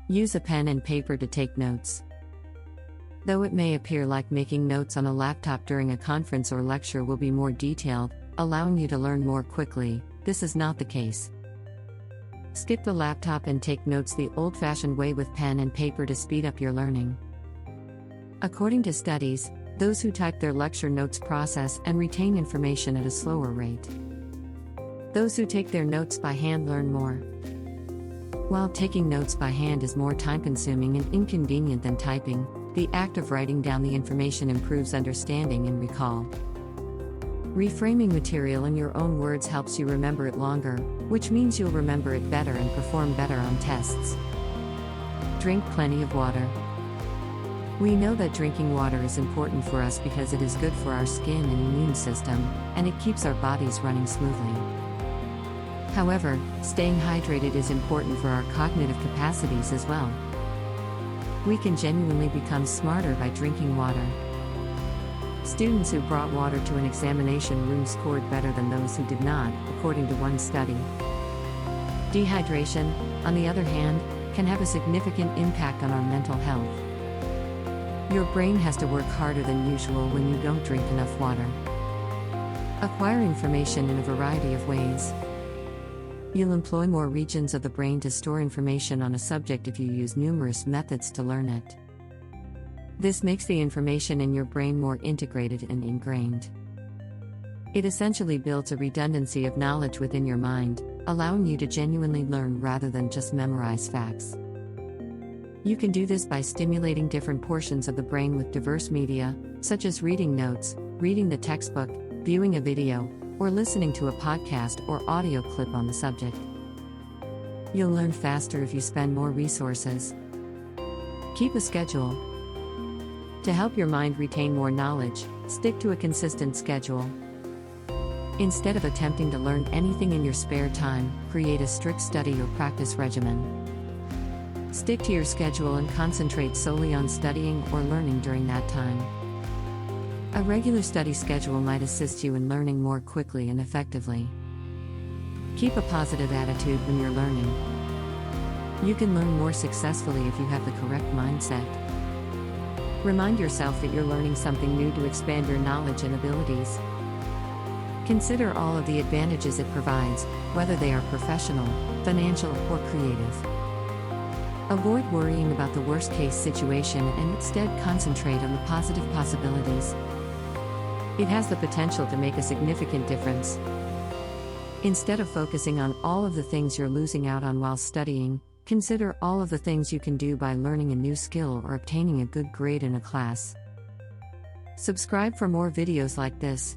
Use a pen and paper to take notes. Though it may appear like making notes on a laptop during a conference or lecture will be more detailed, allowing you to learn more quickly, this is not the case. Skip the laptop and take notes the old-fashioned way with pen and paper to speed up your learning. According to studies, those who type their lecture notes process and retain information at a slower rate. Those who take their notes by hand learn more. While taking notes by hand is more time-consuming and inconvenient than typing, the act of writing down the information improves understanding and recall. Reframing material in your own words helps you remember it longer, which means you'll remember it better and perform better on tests. Drink plenty of water. We know that drinking water is important for us because it is good for our skin and immune system, and it keeps our bodies running smoothly. However, staying hydrated is important for our cognitive capacities as well. We can genuinely become smarter by drinking water. Students who brought water to an examination room scored better than those who did not, according to one study. Dehydration, on the other hand, can have a significant impact on our mental health. Your brain has to work harder than usual when you don't drink enough water. Acquire information in a variety of ways. You'll employ more regions of the brain to store information on a subject if you use numerous methods to learn it. This makes the information in your brain more integrated and ingrained. It essentially builds a redundancy of knowledge within your mind, allowing you to genuinely learn rather than just memorize facts. You can do this by stimulating different portions of the brain with diverse media, such as reading notes, reading the textbook, viewing a video, or listening to a podcast or audio clip on the subject. You'll learn faster if you spend more resources. Keep a schedule. To help your mind retain more knowledge, stick to a consistent schedule. Instead of attempting to learn anything in your spare time, create a strict study or practice regimen. Stick to your schedule and concentrate solely on studying or learning during that time. A regular study schedule might assist you in learning more quickly and effectively. Keep a positive attitude when you're learning. You can learn more successfully if you have the correct mindset. Remind yourself that you're learning something new to expand your knowledge and abilities. Consider all of the advantages it provides, whether they are professional, financial, or creative. Avoid worrying about the worst-case situation and instead concentrate on the positive possibilities. It has the potential to make a significant difference. Instead of focusing on all of the things you're losing out on while studying, consider all of the things you can do by learning a new skill or obtaining a good grade in a class. Subscribe for more videos like this.